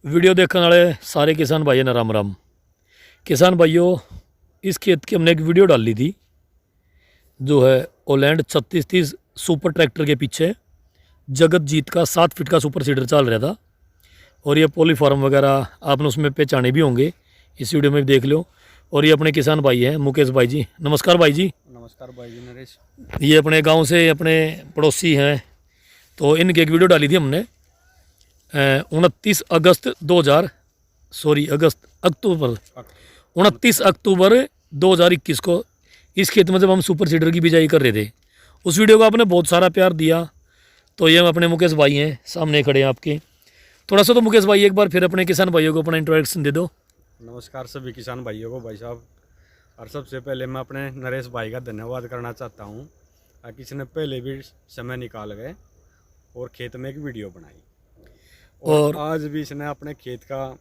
Video देखने वाले सारे किसान भाइयों ने राम राम। किसान भाइयों, इस खेत की हमने एक वीडियो डाली थी जो है ओलैंड 3630 सुपर ट्रैक्टर के पीछे जगत जीत का 7 फीट का सुपर सीडर चल रहा था। और ये पोली फार्म वगैरह आपने उसमें पहचाने भी होंगे, इस वीडियो में भी देख लो। और ये अपने किसान भाई हैं मुकेश भाई जी। नमस्कार भाई जी। नमस्कार भाई जी नरेश। ये अपने गांव से अपने पड़ोसी हैं, तो इनकी एक वीडियो डाली थी हमने 29 अगस्त 2000 सॉरी अक्टूबर 29 अक्टूबर 2021 को इस खेत में जब हम सुपर सीडर की बिजाई कर रहे थे। उस वीडियो को आपने बहुत सारा प्यार दिया। तो ये अपने मुकेश भाई हैं, सामने खड़े हैं आपके। थोड़ा सा तो मुकेश भाई एक बार फिर अपने किसान भाइयों को अपना इंट्रोडक्शन दे दो। नमस्कार सभी किसान भाइयों को भाई साहब। और सबसे पहले मैं अपने नरेश भाई का धन्यवाद करना चाहता हूँ, किसी ने पहले भी समय निकाल गए और खेत में एक वीडियो बनाई। और आज भी इसने अपने खेत का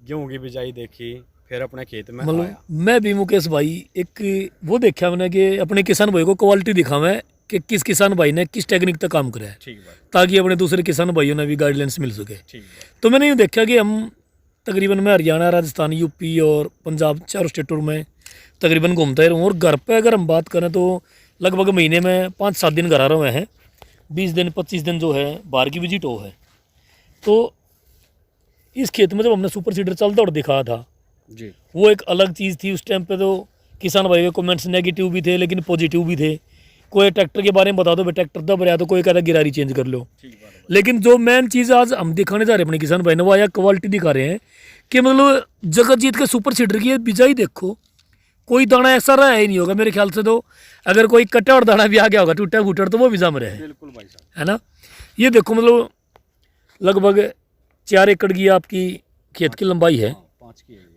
गेहूं की बिजाई देखी, फिर अपने खेत में आया। मैं भी मुकेश भाई एक वो देखा मैंने कि अपने किसान भाई को क्वालिटी दिखावा है कि किस किसान भाई ने किस टेक्निक तक काम करा है, ठीक बात, ताकि अपने दूसरे किसान भाइयों ने भी गाइडलाइंस मिल सके। ठीक बात। तो मैंने यूँ देखा कि हम तकरीबन मैं हरियाणा, राजस्थान, यूपी और पंजाब चारों स्टेटों में तकरीबन घूमता ही रहूँ। और घर पे अगर हम बात करें तो लगभग महीने में 5-7 दिन घर आ रहे हैं, 20 दिन 25 दिन जो है बाहर की विजिट हो है। तो इस खेत में जब हमने सुपर सीडर चलता और दिखाया था जी, वो एक अलग चीज़ थी। उस टाइम पे तो किसान भाई के कमेंट्स नेगेटिव भी थे लेकिन पॉजिटिव भी थे। कोई ट्रैक्टर के बारे में बता दो भाई ट्रैक्टर दब रहा है, तो कोई कहता गिरारी चेंज कर लो। ठीक बात। लेकिन जो मेन चीज़ आज हम दिखाने जा रहे हैं अपने किसान भाई ने, वो आया क्वालिटी दिखा रहे हैं कि मतलब जगत जीत के सुपर सीडर की बिजाई देखो, कोई दाना ऐसा रहा ही नहीं होगा मेरे ख्याल से। तो अगर कोई कटा और दाना भी आ गया होगा टूटा फूटा तो वो भी जम रहे हैं, बिल्कुल भाई साहब, है ना। ये देखो मतलब लगभग 4 एकड़ की आपकी खेत की लंबाई है।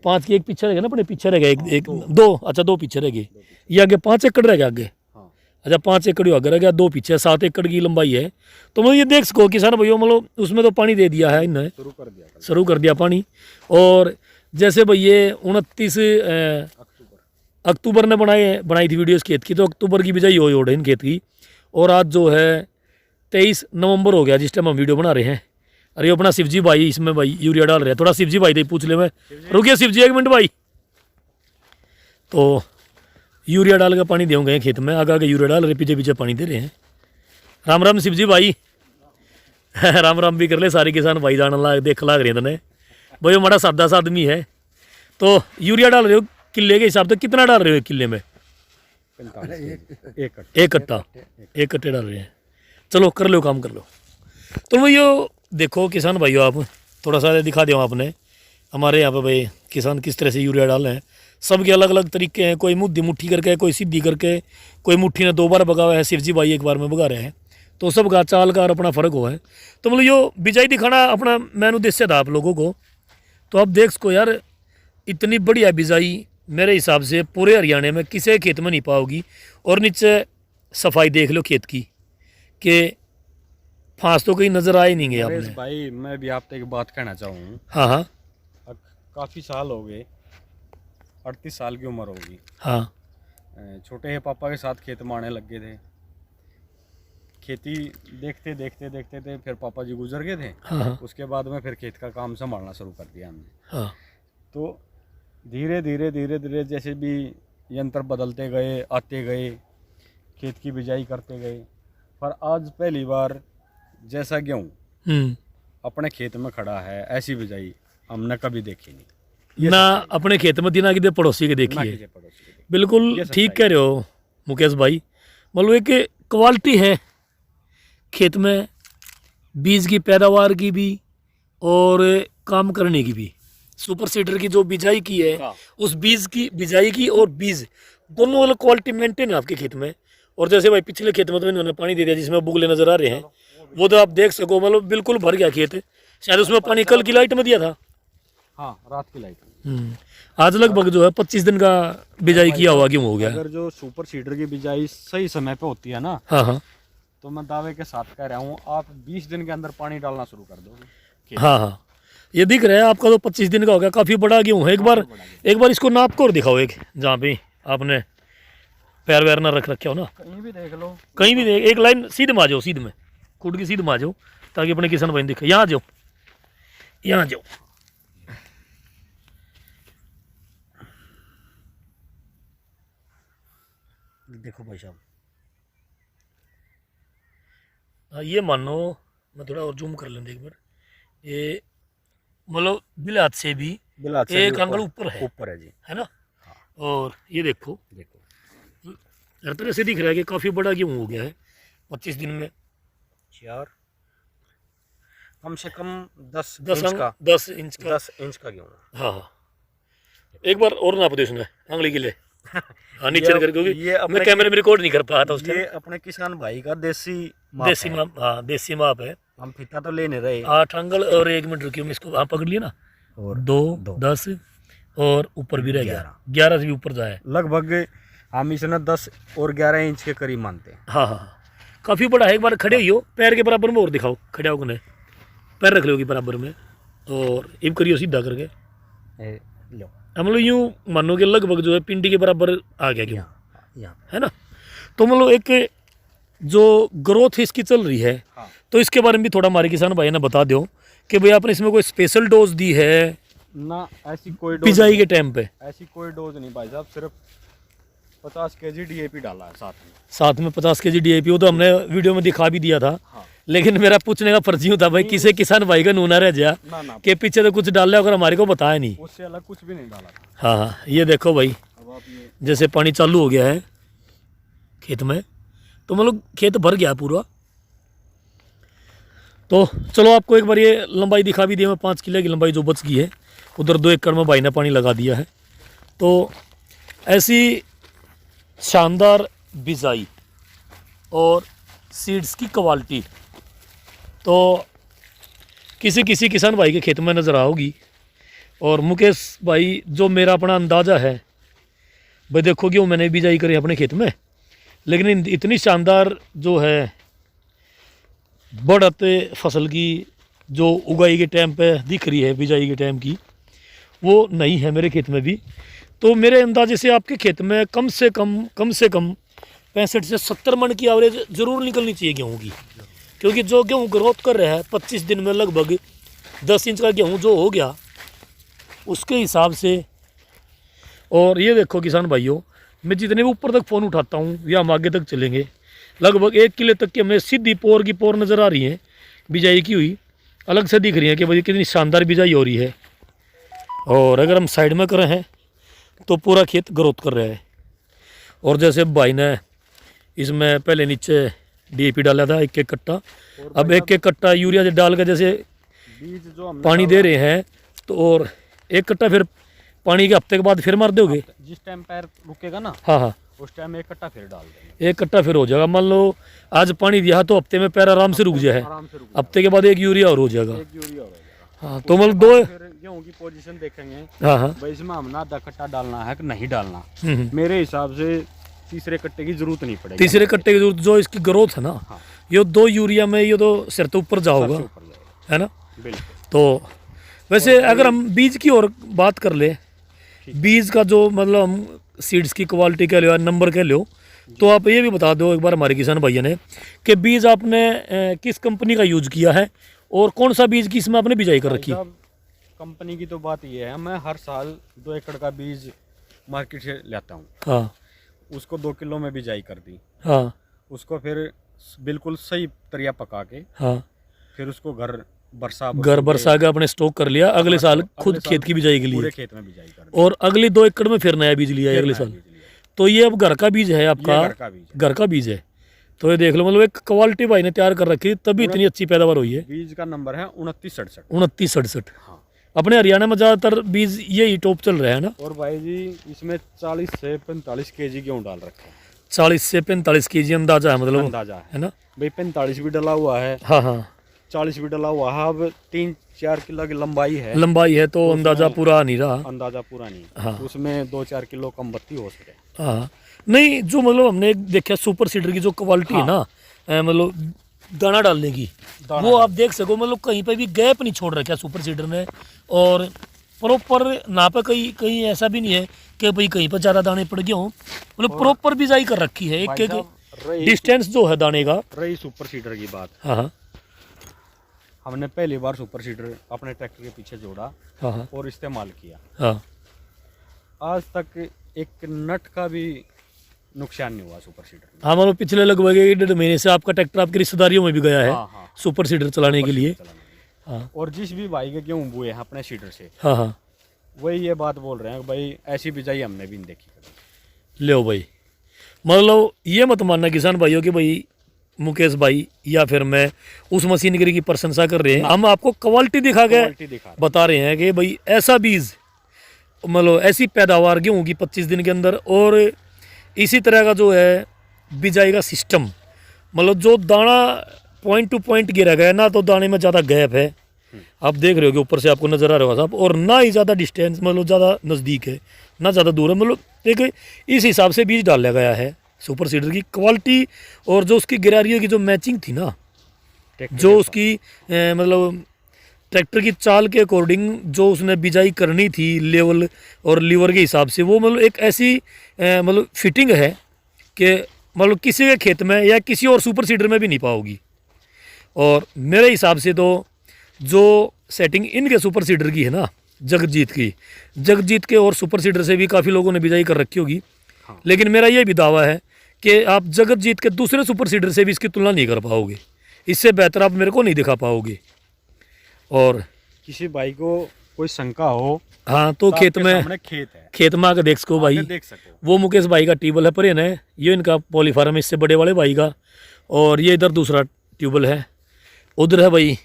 5 की एक पीछे रहेगा ना, अपने पीछे रहेगा एक दो, अच्छा 2 पीछे रहेगी। ये आगे 5 एकड़ रहेगा आगे, अच्छा 5 एकड़ ही आगे रह गया, 2 पीछे, 7 एकड़ की लंबाई है। तो मतलब ये देख सको किसान भैया, मतलब उसमें तो पानी दे दिया है इन्होंने, शुरू कर दिया पानी। और जैसे भाई ये 29 अक्टूबर ने बनाई थी वीडियो इस खेत की, तो अक्टूबर की बिजाई हो इन खेत की। और आज जो है 23 नवंबर हो गया जिस टाइम हम वीडियो बना रहे हैं। अरे अपना शिवजी भाई इसमें भाई यूरिया डाल रहे हैं। थोड़ा शिवजी भाई से पूछ ले, मैं रुकिए शिवजी 1 मिनट भाई। तो यूरिया डाल के पानी देंगे खेत में, आगे आगे यूरिया डाल रहे, पीछे पीछे पानी दे रहे हैं। राम राम शिवजी भाई। राम राम भी कर ले, सारे किसान भाई जान लाग देख लाग रहे हैं भाई, हमारा सादा सा आदमी है। तो यूरिया डाल रहे हो किले के हिसाब से, कितना डाल रहे हो किले में? 1 कट्टे डाल रहे हैं। चलो कर लो काम कर लो। तो मैं यो देखो किसान भाइयों, आप थोड़ा सा दिखा दो आपने हमारे यहाँ पे भाई किसान किस तरह से यूरिया डाल रहे हैं। सबके अलग अलग तरीके हैं, कोई मुट्ठी करके, कोई सीधी करके, कोई मुट्ठी ने 2 बार भगा हुआ है, शिवजी भाई 1 बार में भगा रहे हैं। तो सब का चाल का और अपना फ़र्क हुआ है। तो मतलब यो बिजाई दिखाना अपना मैन उद्देश्य था आप लोगों को। तो आप देख सको यार, इतनी बढ़िया बिजाई मेरे हिसाब से पूरे हरियाणा में किसी खेत में नहीं पाओगी। और नीचे सफाई देख लो खेत की, कि फांस तो कहीं नजर आए नहीं गए आपने। भाई मैं भी आपसे एक बात कहना चाहूँ। हाँ हाँ, काफ़ी साल हो गए, 38 साल की उम्र होगी। हाँ, छोटे पापा के साथ खेत में आने लग गए थे। खेती देखते देखते देखते थे, फिर पापा जी गुजर गए थे। हाँ, उसके बाद में फिर खेत का काम संभालना शुरू कर दिया हमने। हाँ, तो धीरे धीरे जैसे भी यंत्र बदलते गए, आते गए, खेत की बिजाई करते गए। पर आज पहली बार जैसा गेहूँ अपने खेत में खड़ा है, ऐसी बिजाई हमने कभी देखी नहीं ना अपने खेत में थी ना कि पड़ोसी के देखी है। बिल्कुल ठीक कह रहे हो मुकेश भाई। मतलब एक क्वालिटी है खेत में, बीज की पैदावार की भी और काम करने की भी। सुपर सीडर की जो बिजाई की है, उस बीज की बिजाई की और बीज दोनों वाला क्वालिटी मेंटेन है आपके खेत में। और जैसे भाई पिछले खेत में तो इन्होंने पानी दे दिया जिसमें बुगले नजर आ रहे हैं, वो तो आप देख सको, मतलब बिल्कुल भर गया खेत। शायद उसमें पानी कल की लाइट में दिया था। हाँ, रात की लाइट। आज लगभग जो है 25 दिन का बिजाई किया हुआ गेहूं हो गया। अगर जो सुपर सीडर की बिजाई सही समय पे होती है ना, हाँ हाँ, तो मैं दावे के साथ कह रहा हूँ, आप 20 दिन के अंदर पानी डालना शुरू कर दो। हाँ हाँ, ये दिख रहा है आपका तो 25 दिन का हो गया, काफ़ी बड़ा गेहूँ है। एक बार इसको नाप कर दिखाओ, एक जहाँ पे आपने पैर वैर ना रख रखे हो ना, कहीं भी देख लो, कहीं भी देख। एक लाइन सीध में आ जाओ, सीध में खुद की सीध में आ जाओ, ताकि अपने किसान भाई दिखे। यहाँ आ जाओ, यहाँ जाओ। देखो भाई साहब, हाँ ये मानो, मैं थोड़ा और जूम कर लेंगे एक बार, ये मतलब बिलात से भी बिलात से एक भी आंगल ऊपर है जी। है ना। हाँ। और ये देखो देखो हर तरह से दिख रहा है कि काफ़ी बड़ा गेहूँ हो गया है 25 दिन में। यार कम से कम 10 10 इंच का 10 इंच का 10 इंच का गेहूँ। हाँ हाँ, एक बार और नाप दो इसमें अंगली के लिए। हाँ नीचे करके, क्योंकि मैं कैमरे में रिकॉर्ड नहीं कर पाया था उस टाइम। ये अपने किसान भाई का देसी माप देसी है। माप, हाँ देसी माप है। हम फीता तो ले नहीं रहे। 8 अंगल और 1 मिनट रुकिए, मैं इसको हाँ पकड़ लिया ना, और 2 10 और ऊपर भी रह गया 11 से भी ऊपर जाए लगभग हम इसने 10 और 11 इंच के करीब मानते हैं। हाँ हाँ हाँ, काफ़ी बड़ा है। एक बार खड़े ही हो, पैर के बराबर में और दिखाओ, खड़े हो ने पैर रख लोगी बराबर में और इब करियो सीधा करके। लो हम लोग यूँ मानो कि लगभग जो है पिंडी के बराबर आ गया क्यों, यहाँ है ना। तो मतलब एक जो ग्रोथ इसकी चल रही है, हाँ। तो इसके बारे में भी थोड़ा हमारे किसान भाई ने बता दो कि भाई आपने इसमें कोई स्पेशल डोज दी है ना, ऐसी कोई डोज बिजाई के टाइम पे? ऐसी कोई डोज नहीं भाई साहब, सिर्फ 50 kg डीएपी डाला है साथ में 50 kg DAP, वो तो हमने वीडियो में दिखा भी दिया था। हाँ। लेकिन मेरा पूछने का फर्ज यूं था भाई, किसी किसान भाई का नूना रह जाए ना कि पीछे तो कुछ डाल अगर हमारे को बताया नहीं। उससे अलग कुछ भी नहीं डाला था। हाँ हाँ, ये देखो भाई, अब आप ये जैसे पानी चालू हो गया है खेत में, तो मतलब खेत भर गया पूरा। तो चलो आपको एक बार ये लंबाई दिखा भी दी मैं, 5 किले की लंबाई जो बच गई है। उधर 2 एकड़ में भाई ने पानी लगा दिया है। तो ऐसी शानदार बिजाई और सीड्स की क्वालिटी तो किसी किसी किसान भाई के खेत में नज़र आओगी। और मुकेश भाई, जो मेरा अपना अंदाज़ा है भाई, देखो कि वो मैंने बिजाई करी अपने खेत में, लेकिन इतनी शानदार जो है बढ़त फसल की जो उगाई के टाइम पे दिख रही है, बिजाई के टाइम की, वो नहीं है मेरे खेत में भी। तो मेरे अंदाजे से आपके खेत में कम से कम 65 से 70 मन की एवरेज ज़रूर निकलनी चाहिए गेहूँ की, क्योंकि जो गेहूँ ग्रोथ कर रहा है 25 दिन में लगभग 10 इंच का गेहूँ जो हो गया उसके हिसाब से। और ये देखो किसान भाइयों, मैं जितने भी ऊपर तक फ़ोन उठाता हूँ या हम आगे तक चलेंगे, लगभग 1 किले तक की हमें सीधी पोर की पोर नज़र आ रही है, बिजाई की हुई अलग से दिख रही है कि भाई कितनी शानदार बिजाई हो रही है। और अगर हम साइड में करें हैं तो पूरा खेत ग्रोथ कर रहा है। और जैसे भाई ने इसमें पहले नीचे DAP डाला था 1-1 कट्टा, अब 1-1 कट्टा यूरिया डाल कर जैसे बीज जो हमने पानी दे रहे हैं, तो और 1 कट्टा फिर पानी के हफ्ते के बाद फिर मार दोगे? जिस टाइम पैर रुकेगा ना, हाँ हाँ, उस टाइम 1 कट्टा फिर डाल देंगे। 1 कट्टा फिर हो जाएगा। मान लो आज पानी दिया तो हफ्ते में पैर आराम से रुक जाए, आराम से रुक हफ्ते के बाद 1 यूरिया और हो जाएगा। 1 यूरिया हो जाएगा। हाँ, तो मतलब 2। फिर गेहूं की पोजीशन देखेंगे हाँ हाँ, भाई, इसमें हमने आधा कट्टा डालना है कि नहीं डालना। हम्म। मेरे हिसाब से तीसरे कट्टे की जरूरत नहीं पड़ेगी। तीसरे कट्टे की जरूरत, जो इसकी ग्रोथ है ना, हाँ। ये 2 यूरिया में ये तो सिर तो ऊपर जाओगा, सबसे ऊपर जाएगा। है ना। बिल्कुल। तो वैसे अगर हम बीज की और बात कर ले, बीज का जो मतलब हम सीड्स की क्वालिटी कह लो या नंबर कह लो, तो आप ये भी बता दो एक बार हमारे किसान भैया ने कि बीज आपने किस कंपनी का यूज किया है और कौन सा बीज की इसमें आपने बिजाई कर रखी? कंपनी की तो बात ये है, मैं हर साल 2 एकड़ का बीज मार्केट से लाता हूँ। हाँ, उसको 2 किलो में बिजाई कर दी। हाँ, उसको फिर बिल्कुल सही तरिया पका के, हाँ, फिर उसको घर बरसा के अपने स्टॉक कर लिया, अगले साल खुद खेत की बिजाई के लिए, पूरे खेत में बिजाई कर दी। और अगले 2 एकड़ में फिर नया बीज लिया अगले साल। तो ये अब घर का बीज है आपका, घर का बीज है। तो ये देख लो, मतलब एक क्वालिटी भाई ने तैयार कर रखी, तभी इतनी अच्छी पैदावार हुई है। बीज का नंबर है 2967। 2967। हाँ। अपने हरियाणा में ज़्यादातर बीज यही टॉप चल रहा है ना। और भाई जी इसमें 40 से 45 kg गेहूँ डाल रखा है। 40 से 45 kg अंदाजा है, मतलब अंदाजा है ना भाई। 45 भी डला हुआ है, हाँ हाँ, 40 भी डला हुआ है। अब 3-4 किलो की लंबाई है, लंबाई है, तो अंदाजा पूरा नहीं रहा। अंदाजा पूरा नहीं। हाँ। उसमें 2-4 किलो कम बत्ती हो सके। हाँ, नहीं जो मतलब हमने देखा सुपर सीडर की जो क्वालिटी है ना, मतलब दाना डालने की, वो आप देख सको, मतलब कहीं पे भी गैप नहीं छोड़ रखा सुपर सीडर ने। और प्रॉपर ना पे कहीं कहीं ऐसा भी नहीं है कि भाई कहीं पर ज़्यादा दाने पड़ गए हों, मतलब प्रॉपर बिजाई कर रखी है। एक एक रही डिस्टेंस जो है दाने का। रही सुपर सीडर की बात, हाँ हाँ, हमने पहली बार सुपर सीडर अपने ट्रैक्टर के पीछे जोड़ा हाँ हाँ और इस्तेमाल किया। हाँ। आज तक एक नट का भी नुकसान नहीं हुआ सुपर सीडर में। हाँ मतलब पिछले लगभग 1.5 महीने से आपका ट्रैक्टर आपकी रिश्तेदारियों में भी गया है हाँ हाँ, सुपर सीडर चलाने के लिए। चलाने के लिए। हाँ और जिस भी भाई के गेहूँ बुए हैं अपने सीडर से, हाँ हाँ। वही ये बात बोल रहे हैं कि भाई ऐसी बिजाई हमने भी नहीं देखी कभी। ले भाई, मतलब ये मत मानना किसान भाइयों कि भाई मुकेश भाई या फिर मैं उस मशीनरी की प्रशंसा कर रहे हैं। हम आपको क्वालिटी दिखा के क्वालिटी दिखा रहे हैं। बता रहे हैं कि भाई ऐसा बीज, मतलब ऐसी पैदावार गेहूँ की 25 दिन के अंदर, और इसी तरह का जो है बिजाई का सिस्टम, मतलब जो दाना पॉइंट टू पॉइंट गिरा गया ना, तो दाने में ज़्यादा गैप है, आप देख रहे हो कि ऊपर से आपको नज़र आ रहा होगा साहब, और ना ही ज़्यादा डिस्टेंस, मतलब ज़्यादा नज़दीक है ना ज़्यादा दूर है, मतलब एक इस हिसाब से बीज डाला गया है सुपर सीडर की क्वालिटी। और जो उसकी गिरारियों की जो मैचिंग थी ना, जो उसकी मतलब ट्रैक्टर की चाल के अकॉर्डिंग जो उसने बिजाई करनी थी लेवल और लीवर के हिसाब से, वो मतलब एक ऐसी मतलब फिटिंग है कि मतलब किसी के खेत में या किसी और सुपर सीडर में भी नहीं पाओगी। और मेरे हिसाब से तो जो सेटिंग इनके सुपर सीडर की है ना, जगजीत के और सुपर सीडर से भी काफ़ी लोगों ने बिजाई कर रखी होगी। हाँ। लेकिन मेरा ये भी दावा है कि आप जगजीत के दूसरे सुपर सीडर से भी इसकी तुलना नहीं कर पाओगे, इससे बेहतर आप मेरे को नहीं दिखा पाओगे। और किसी भाई को कोई शंका हो हाँ तो खेत आपके में सामने खेत है, खेत में आके देख सको भाई, आके देख सको। वो मुकेश भाई का ट्यूबवेल है परेन है, ये इनका पॉली फार्म है इससे बड़े वाले भाई का, और ये इधर दूसरा ट्यूबवेल है। उधर है भाई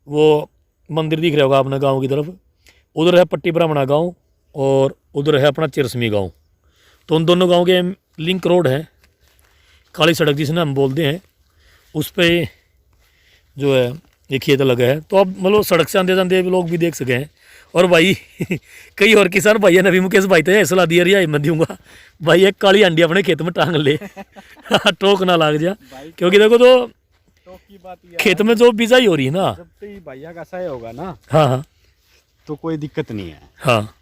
वो मंदिर दिख रहा होगा अपने गांव की तरफ, उधर है पट्टी ब्राह्मणा गांव, और उधर है अपना चिरसमी गांव। तो उन दोनों गांव के लिंक रोड है, काली सड़क जिसने हम बोलते हैं, उस पर जो है ये खेत लगा है। तो अब मतलब सड़क से आते जाते लोग भी देख सके हैं। और भाई कई और किसान भाई ने भी मुकेश भाई तो सलाह दी रिहाई मैं दूंगा भाई, एक काली अंडी अपने खेत में टांग ले टोक ना लाग जा, क्योंकि देखो तो की बात ये खेत में जो बिजाई हो रही है ना, जब तो भैया का सही होगा ना, हाँ हाँ तो कोई दिक्कत नहीं है। हाँ,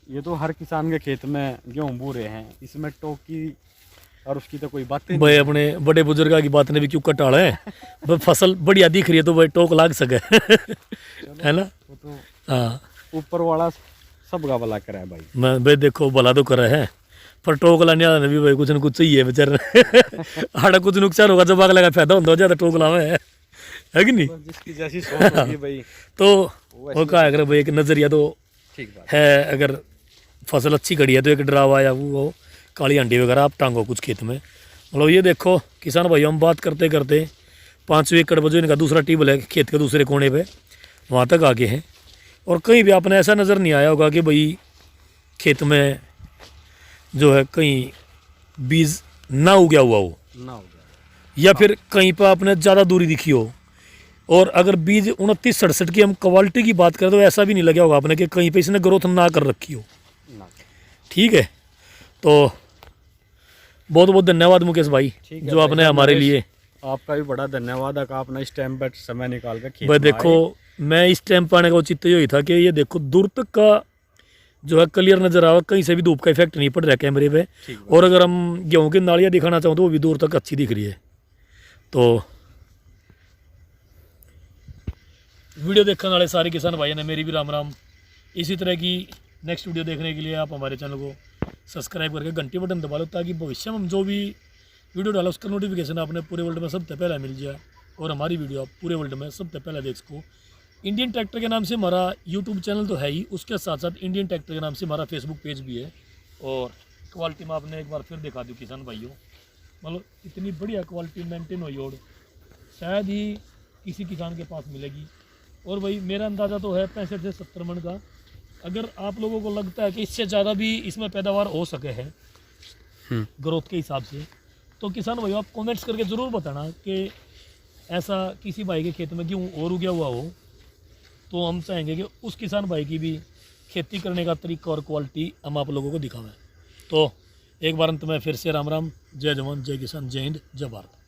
ये तो हर किसान के खेत में गेहूं बो रहे हैं, इसमें टोकी और उसकी तो कोई बात भाई अपने बड़े बुजुर्ग की बात ने भी क्यों कटाड़ा है, भाई फसल बढ़िया दिख रही है तो भाई टोक लाग सके है ना। वो तो हाँ ऊपर वाला सबका भला करा है भाई। मैं भाई देखो भला तो कर है, पर टोक लाने वाला ने भी भाई कुछ न कुछ चाहिए बेचारे आड़ा कुछ नुकसान होगा जब अगला का फायदा होता हो ज्यादा टोक लावे है कि नहीं। तो जिसकी जैसी सोच होगी भाई, तो वो कहा अगर भाई एक नजरिया तो ठीक बात है, अगर फसल अच्छी खड़ी है तो एक ड्रावा या वो काली अंडी वगैरह आप टांगो कुछ खेत में। मतलब ये देखो किसान भाई, हम बात करते करते 5 एकड़ पर जो इनका दूसरा ट्यूबवेल है खेत के दूसरे कोने पे, वहाँ तक आगे हैं। और कहीं भी आपने ऐसा नज़र नहीं आया होगा कि भाई खेत में जो है कहीं बीज ना उगया हुआ हो, ना हो गया। या फिर कहीं पर आपने ज़्यादा दूरी दिखी हो। और अगर बीज 29-67 की हम क्वालिटी की बात करें तो ऐसा भी नहीं लगा होगा आपने कि कहीं पे इसने ग्रोथ ना कर रखी हो। ना। ठीक है, तो बहुत बहुत धन्यवाद मुकेश भाई ठीक है जो भाई, आपने हमारे लिए। आपका भी बड़ा धन्यवाद है कि आपने इस टाइम पर समय निकाल कर खेत भाई में देखो मैं इस टाइम पर आने का औचित्य यही था कि ये देखो दूर तक का जो है क्लियर नज़र आ रहा, कहीं से भी धूप का इफेक्ट नहीं पड़ रहा है कैमरे पे। ठीक और अगर हम गेहूँ की नालियाँ दिखाना चाहूँ तो वो भी दूर तक अच्छी दिख रही है। तो वीडियो देखने वाले सारे किसान भाइयों ने मेरी भी राम राम। इसी तरह की नेक्स्ट वीडियो देखने के लिए आप हमारे चैनल को सब्सक्राइब करके घंटी बटन दबा लो, ताकि भविष्य में हम जो भी वीडियो डाला उसका नोटिफिकेशन आपने पूरे वर्ल्ड में सबसे पहले मिल जाए, और हमारी वीडियो आप पूरे वर्ल्ड में सबसे पहले देख सको। इंडियन ट्रैक्टर के नाम से हमारा यूट्यूब चैनल तो है ही, उसके साथ साथ इंडियन ट्रैक्टर के नाम से हमारा फेसबुक पेज भी है। और क्वालिटी में आपने एक बार फिर दिखा दी किसान भाइयों, मतलब इतनी बढ़िया क्वालिटी मेंटेन हुई और शायद ही किसी किसान के पास मिलेगी। और भाई मेरा अंदाज़ा तो है 65 से 70 मन का। अगर आप लोगों को लगता है कि इससे ज़्यादा भी इसमें पैदावार हो सके है ग्रोथ के हिसाब से, तो किसान भाई आप कमेंट्स करके ज़रूर बताना कि ऐसा किसी भाई के खेत में गेहूँ और उगया हुआ हो, तो हम चाहेंगे कि उस किसान भाई की भी खेती करने का तरीका और क्वालिटी हम आप लोगों को दिखावें। तो एक बार अंत में फिर से राम राम, जय जवान जय किसान, जय हिंद जय भारत।